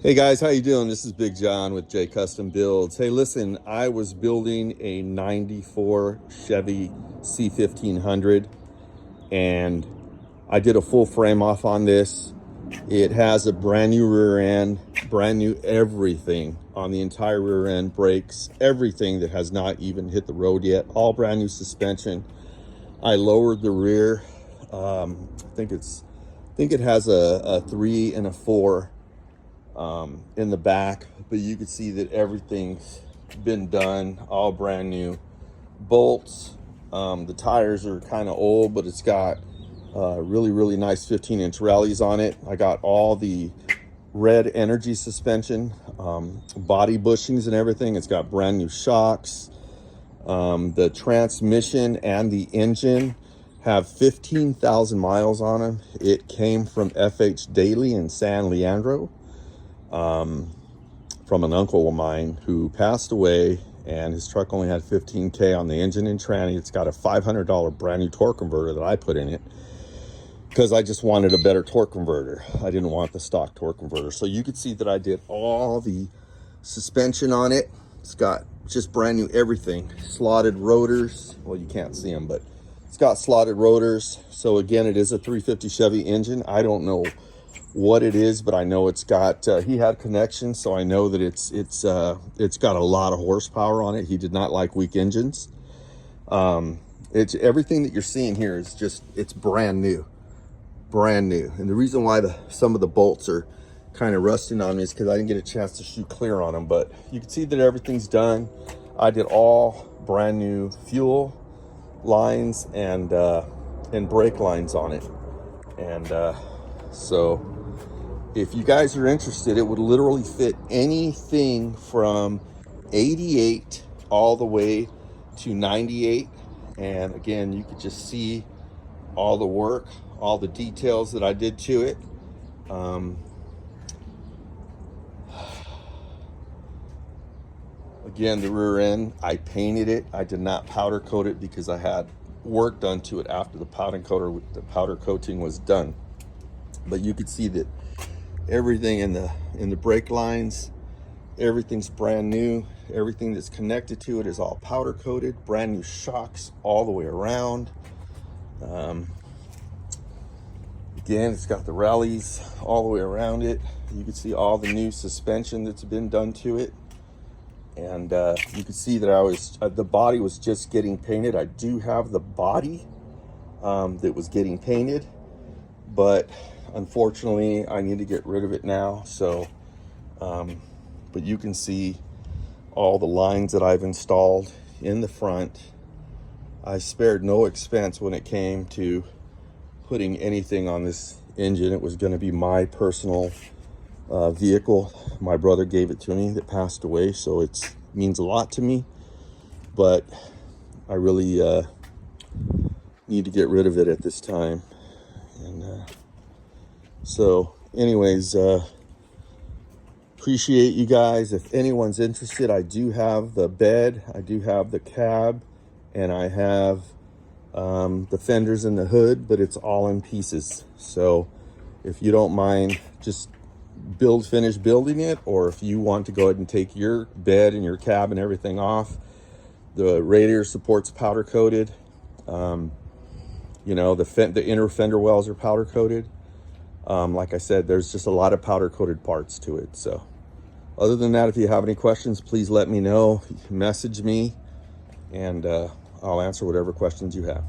Hey guys, how you doing? This is Big John with J Custom Builds. Hey, listen, I was building a 94 Chevy C1500 and I did a full frame off on this. It has a brand new rear end, brand new everything on the entire rear end, brakes, everything that has not even hit the road yet, all brand new suspension. I lowered the rear. I think it has a 3 and a 4 in the back, but you can see that everything's been done, all brand new bolts. The tires are kind of old, but it's got really nice 15-inch rallies on it. I got all the red energy suspension, body bushings and everything. It's got brand new shocks. The transmission and the engine have 15,000 miles on them. It came from FH Daily in San Leandro, from an uncle of mine who passed away, and his truck only had 15K on the engine and tranny. It's got a $500 brand new torque converter that I put in it because I just wanted a better torque converter. I didn't want the stock torque converter. So you could see that I did all the suspension on it. It's got just brand new everything. Slotted rotors. Well, you can't see them, but it's got slotted rotors. So again, it is a 350 Chevy engine. I don't know what it is, but I know it's got he had connections, so I know that it's got a lot of horsepower on it. He did not like weak engines. It's everything that you're seeing here is just, it's brand new. And the reason why some of the bolts are kind of rusting on me is because I didn't get a chance to shoot clear on them, but you can see that everything's done. I did all brand new fuel lines and brake lines on it. And so if you guys are interested, it would literally fit anything from 88 all the way to 98. And again, you could just see all the work, all the details that I did to it. Again, the rear end, I painted it. I did not powder coat it because I had work done to it after the powder coating was done. But you could see that everything in the brake lines, everything's brand new. Everything that's connected to it is all powder coated, brand new shocks all the way around. Again, it's got the rallies all the way around it. You can see all the new suspension that's been done to it. And you can see that the body was just getting painted. I do have the body that was getting painted, but unfortunately I need to get rid of it now. So but you can see all the lines that I've installed in the front. I spared no expense when it came to putting anything on this engine. It was going to be my personal vehicle. My brother gave it to me that passed away, so it means a lot to me, but I really need to get rid of it at this time. And so anyways, appreciate you guys. If anyone's interested, I do have the bed, I do have the cab, and I have the fenders and the hood, but it's all in pieces. So if you don't mind, just finish building it, or if you want to go ahead and take your bed and your cab and everything off, the radiator support's powder coated. You know, the inner fender wells are powder coated. Like I said, there's just a lot of powder coated parts to it. So other than that, if you have any questions, please let me know. Message me, and I'll answer whatever questions you have.